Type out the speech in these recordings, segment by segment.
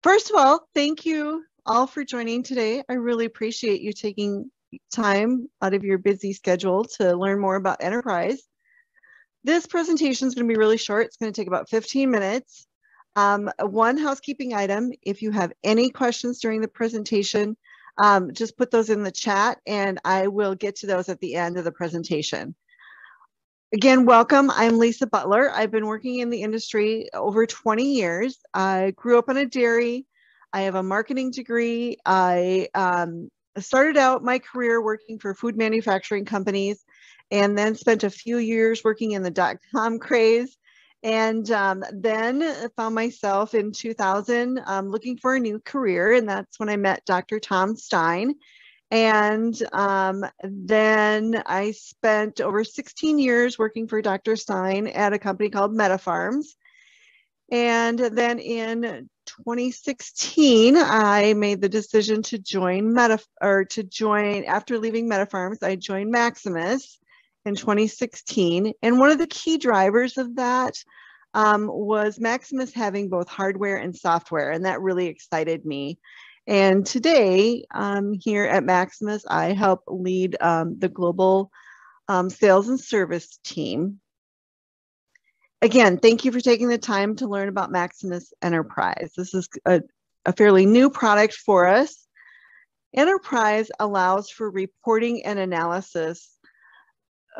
First of all, thank you all for joining today. I really appreciate you taking time out of your busy schedule to learn more about enterprise. This presentation is going to be really short. It's going to take about 15 minutes. One housekeeping item, if you have any questions during the presentation, just put those in the chat and I will get to those at the end of the presentation. Again, welcome. I'm Lisa Butler. I've been working in the industry over 20 years. I grew up on a dairy. I have a marketing degree. I started out my career working for food manufacturing companies and then spent a few years working in the dot-com craze. And then found myself in 2000 looking for a new career. And that's when I met Dr. Tom Stein. And then I spent over 16 years working for Dr. Stein at a company called MetaFarms. And then in 2016, I made the decision to join after leaving MetaFarms, I joined Maximus in 2016. And one of the key drivers of that was Maximus having both hardware and software, and that really excited me. And today, here at Maximus, I help lead the global sales and service team. Again, thank you for taking the time to learn about Maximus Enterprise. This is a fairly new product for us. Enterprise allows for reporting and analysis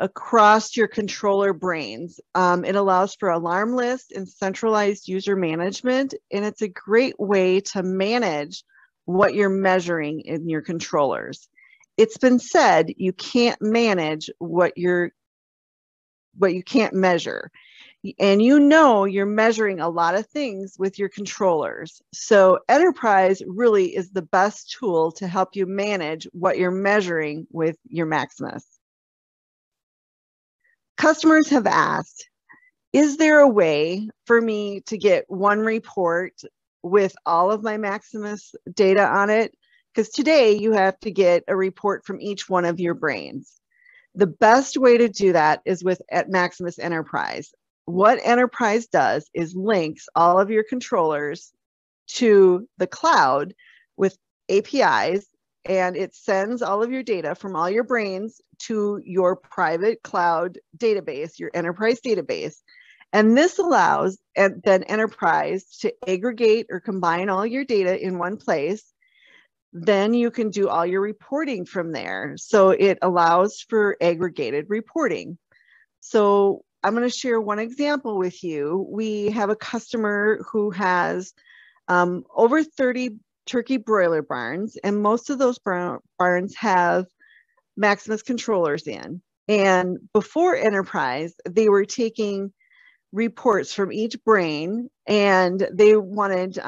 across your controller brains. It allows for alarm lists and centralized user management, and it's a great way to manage what you're measuring in your controllers. It's been said you can't manage what you can't measure. And you're measuring a lot of things with your controllers. So Enterprise really is the best tool to help you manage what you're measuring with your Maximus. Customers have asked, is there a way for me to get one report with all of my Maximus data on it? Because today you have to get a report from each one of your brains. The best way to do that is at Maximus Enterprise. What Enterprise does is links all of your controllers to the cloud with APIs, and it sends all of your data from all your brains to your private cloud database, your Enterprise database. And this allows then Enterprise to aggregate or combine all your data in one place. Then you can do all your reporting from there. So it allows for aggregated reporting. So I'm going to share one example with you. We have a customer who has over 30 turkey broiler barns, and most of those barns have Maximus controllers in. And before Enterprise, they were taking reports from each brain, and they wanted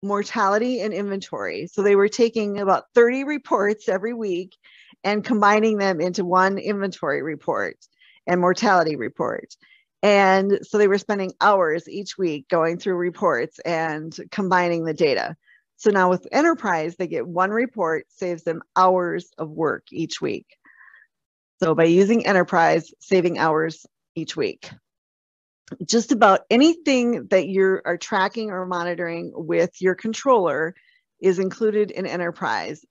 mortality and inventory. So they were taking about 30 reports every week and combining them into one inventory report and mortality report. And so they were spending hours each week going through reports and combining the data. So now with Enterprise, they get one report, saves them hours of work each week. So by using Enterprise, saving hours each week. Just about anything that you are tracking or monitoring with your controller is included in Enterprise.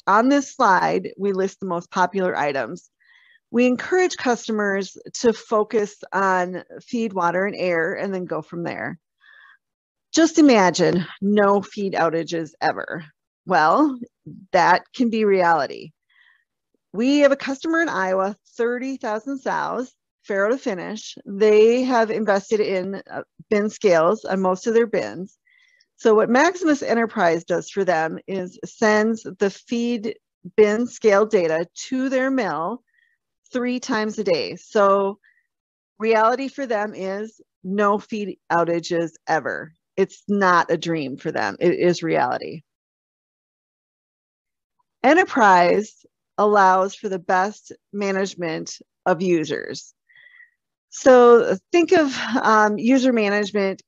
On this slide, we list the most popular items. We encourage customers to focus on feed, water, and air, and then go from there. Just imagine no feed outages ever. Well, that can be reality. We have a customer in Iowa, 30,000 sows, farrow to finish. They have invested in bin scales on most of their bins. So what Maximus Enterprise does for them is sends the feed bin scale data to their mill 3 times a day. So reality for them is no feed outages ever. It's not a dream for them. It is reality. Enterprise allows for the best management of users. So think of user management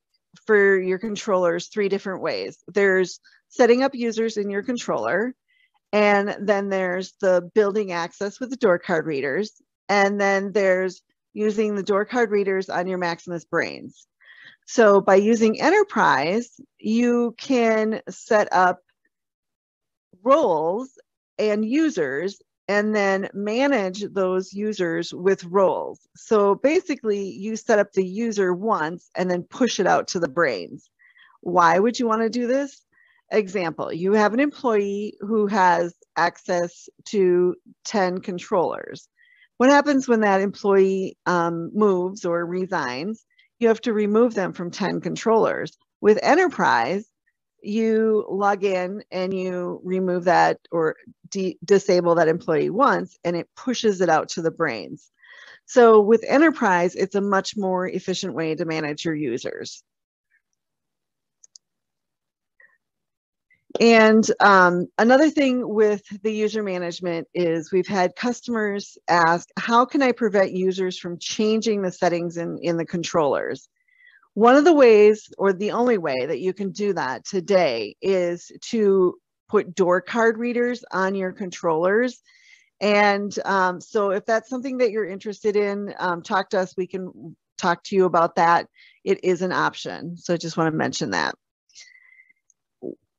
for your controllers 3 different ways. There's setting up users in your controller, and then there's the building access with the door card readers, and then there's using the door card readers on your Maximus brains. So by using Enterprise, you can set up roles and users and then manage those users with roles. So basically you set up the user once and then push it out to the brains. Why would you want to do this? Example, you have an employee who has access to 10 controllers. What happens when that employee moves or resigns? You have to remove them from 10 controllers. With Enterprise, you log in and you remove that or disable that employee once, and it pushes it out to the brains. So with Enterprise, it's a much more efficient way to manage your users. And another thing with the user management is we've had customers ask, how can I prevent users from changing the settings in the controllers? One of the ways, or the only way that you can do that today, is to put door card readers on your controllers. And so if that's something that you're interested in, talk to us. We can talk to you about that. It is an option. So I just want to mention that.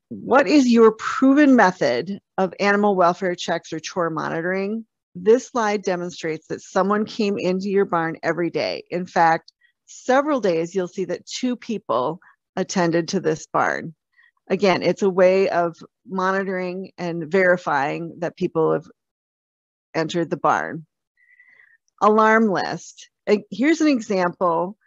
What is your proven method of animal welfare checks or chore monitoring? This slide demonstrates that someone came into your barn every day. In fact, several days you'll see that 2 people attended to this barn. Again, it's a way of monitoring and verifying that people have entered the barn. Alarm list. Here's an example.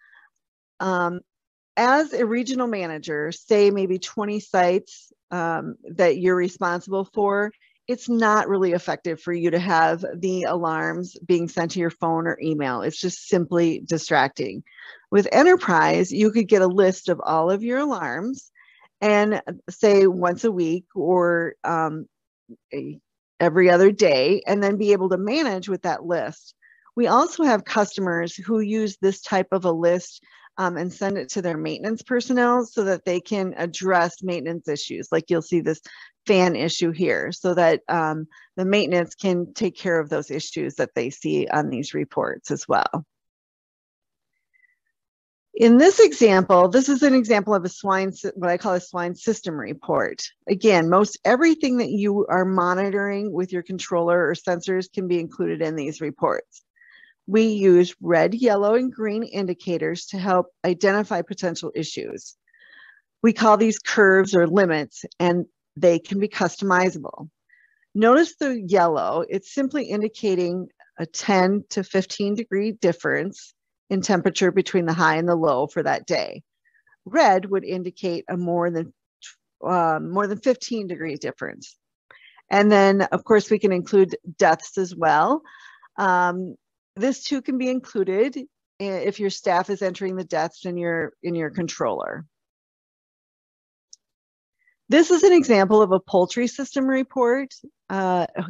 As a regional manager, say maybe 20 sites that you're responsible for, it's not really effective for you to have the alarms being sent to your phone or email. It's just simply distracting. With Enterprise, you could get a list of all of your alarms and say once a week or every other day, and then be able to manage with that list. We also have customers who use this type of a list and send it to their maintenance personnel so that they can address maintenance issues. Like you'll see this fan issue here, so that the maintenance can take care of those issues that they see on these reports as well. In this example, this is an example of a swine, what I call a swine system report. Again, most everything that you are monitoring with your controller or sensors can be included in these reports. We use red, yellow, and green indicators to help identify potential issues. We call these curves or limits, and they can be customizable. Notice the yellow, it's simply indicating a 10 to 15 degree difference in temperature between the high and the low for that day. Red would indicate a more than 15 degree difference. And then, of course, we can include deaths as well. This too can be included if your staff is entering the deaths in your controller. This is an example of a poultry system report.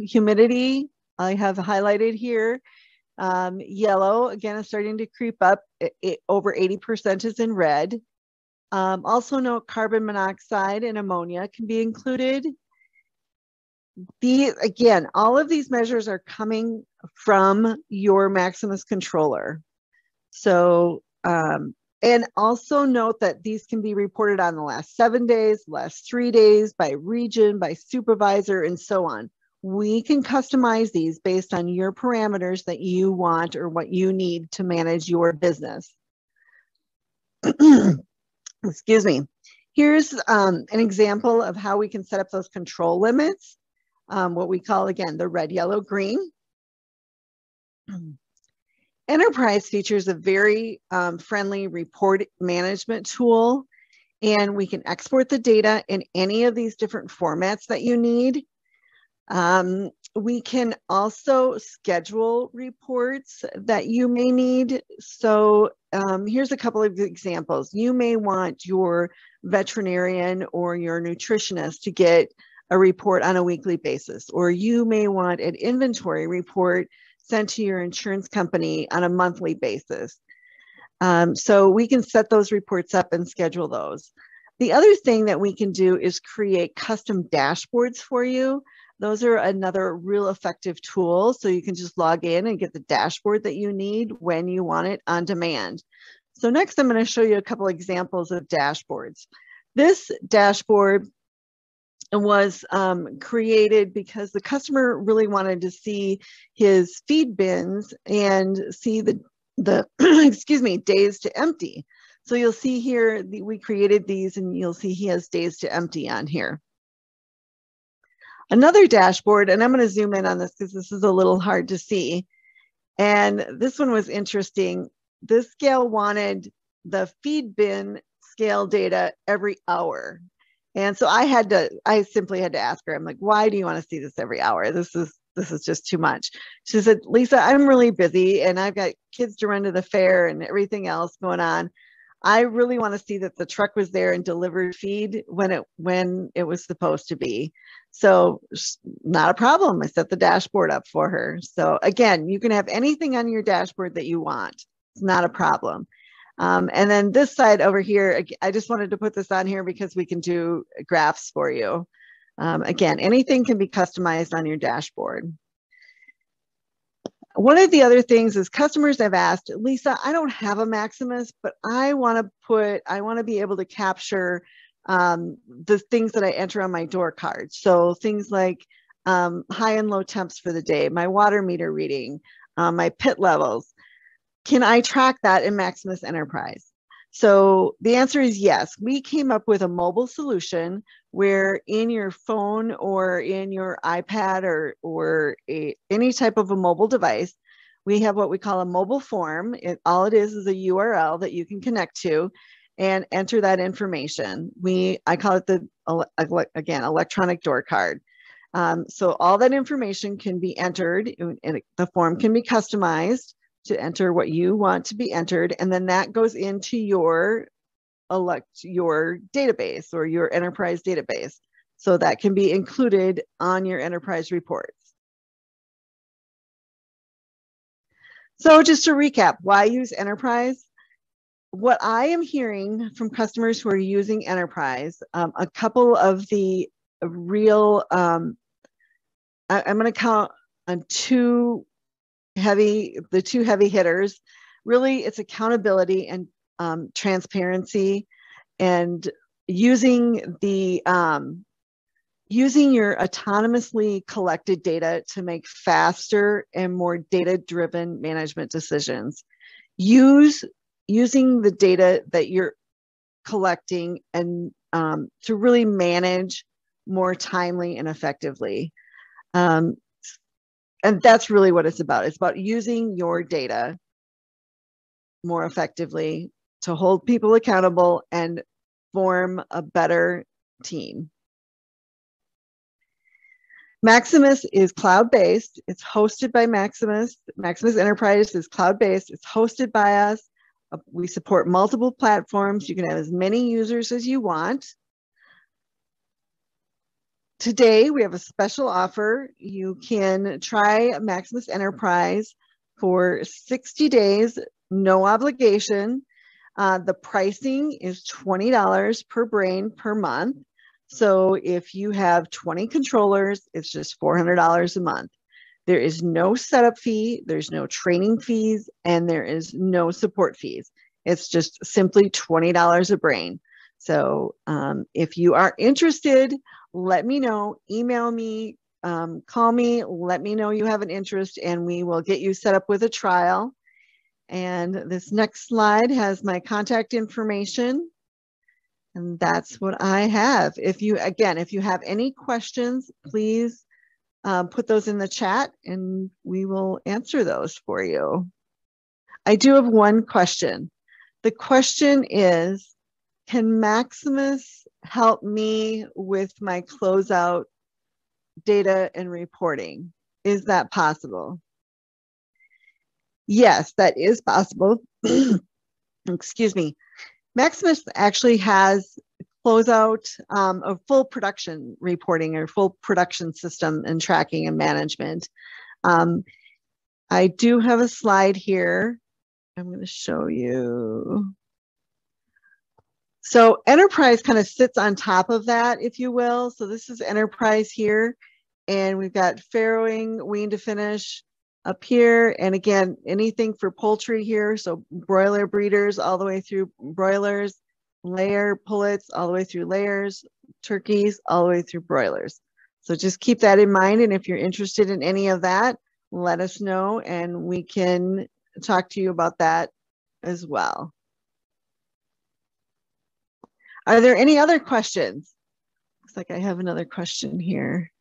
Humidity, I have highlighted here. Yellow, again, is starting to creep up. Over 80% is in red. Also note carbon monoxide and ammonia can be included. Again, all of these measures are coming from your Maximus controller. So, and also note that these can be reported on the last 7 days, last 3 days, by region, by supervisor, and so on. We can customize these based on your parameters that you want or what you need to manage your business. Excuse me. Here's an example of how we can set up those control limits, what we call, again, the red, yellow, green. Enterprise features a very friendly report management tool, and we can export the data in any of these different formats that you need. We can also schedule reports that you may need. So here's a couple of examples. You may want your veterinarian or your nutritionist to get a report on a weekly basis, or you may want an inventory report sent to your insurance company on a monthly basis. So we can set those reports up and schedule those. The other thing that we can do is create custom dashboards for you. Those are another real effective tool. So you can just log in and get the dashboard that you need when you want it on demand. So next, I'm going to show you a couple examples of dashboards. This dashboard was created because the customer really wanted to see his feed bins and see the excuse me, days to empty. So you'll see here, we created these and you'll see he has days to empty on here. Another dashboard, and I'm going to zoom in on this because this is a little hard to see. And this one was interesting. This gal wanted the feed bin scale data every hour. And so I simply had to ask her, I'm like, why do you want to see this every hour? This is just too much. She said, Lisa, I'm really busy and I've got kids to run to the fair and everything else going on. I really want to see that the truck was there and delivered feed when it was supposed to be. So not a problem. I set the dashboard up for her. So again, you can have anything on your dashboard that you want. It's not a problem. And then this side over here, I just wanted to put this on here because we can do graphs for you. Again, anything can be customized on your dashboard. One of the other things is customers have asked, Lisa, I don't have a Maximus, but I want to be able to capture the things that I enter on my door card. So things like high and low temps for the day, my water meter reading, my pit levels. Can I track that in Maximus Enterprise? So the answer is yes. We came up with a mobile solution where in your phone or in your iPad or any type of a mobile device, we have what we call a mobile form. All it is a URL that you can connect to and enter that information. I call it again, electronic door card. So all that information can be entered and the form can be customized to enter what you want to be entered. And then that goes into your database or your enterprise database. So that can be included on your enterprise reports. So just to recap, why use enterprise? What I am hearing from customers who are using enterprise, a couple of the real, I'm going to count on the two heavy hitters. Really, it's accountability and transparency, and using your autonomously collected data to make faster and more data-driven management decisions. Using the data that you're collecting and to really manage more timely and effectively. And that's really what it's about. It's about using your data more effectively to hold people accountable and form a better team. Maximus is cloud-based. It's hosted by Maximus. Maximus Enterprise is cloud-based. It's hosted by us. We support multiple platforms. You can have as many users as you want. Today, we have a special offer. You can try Maximus Enterprise for 60 days, no obligation. The pricing is $20 per brain per month. So if you have 20 controllers, it's just $400 a month. There is no setup fee, there's no training fees, and there is no support fees. It's just simply $20 a brain. So if you are interested, let me know, email me, call me, let me know you have an interest, and we will get you set up with a trial. And this next slide has my contact information. And that's what I have. If you have any questions, please put those in the chat and we will answer those for you. I do have one question. The question is, can Maximus help me with my closeout data and reporting? Is that possible? Yes, that is possible. Excuse me. Maximus actually has closeout of full production reporting or full production system and tracking and management. I do have a slide here. I'm going to show you. So Enterprise kind of sits on top of that, if you will. So this is Enterprise here, and we've got farrowing, wean to finish, up here. And again, anything for poultry here. So broiler breeders all the way through broilers, layer pullets all the way through layers, turkeys all the way through broilers. So just keep that in mind. And if you're interested in any of that, let us know and we can talk to you about that as well. Are there any other questions? Looks like I have another question here.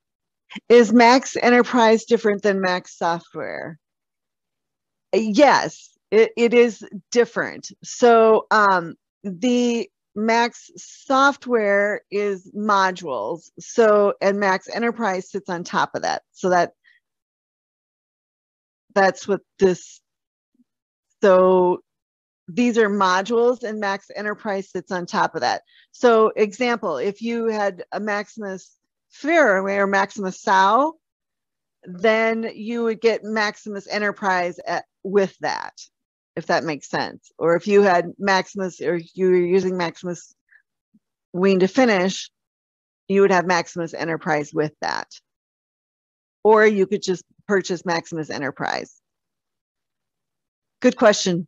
Is Max Enterprise different than Max Software? Yes, it is different. So the Max Software is modules. So, and Max Enterprise sits on top of that. So that's what this, so these are modules and Max Enterprise sits on top of that. So example, if you had a Maximus Fairway or Maximus Sow, then you would get Maximus Enterprise with that, if that makes sense. Or if you had Maximus, or you were using Maximus Wean to Finish, you would have Maximus Enterprise with that. Or you could just purchase Maximus Enterprise. Good question.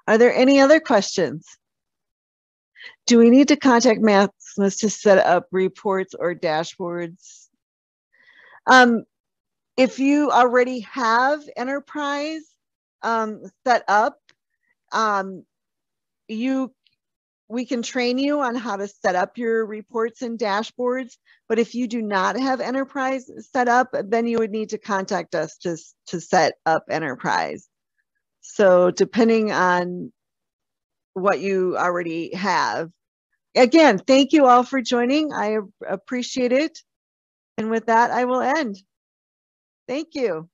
Are there any other questions? Do we need to contact Maximus to set up reports or dashboards? If you already have Enterprise set up, we can train you on how to set up your reports and dashboards. But if you do not have Enterprise set up, then you would need to contact us to set up Enterprise. So depending on what you already have. Again, thank you all for joining. I appreciate it. And with that, I will end. Thank you.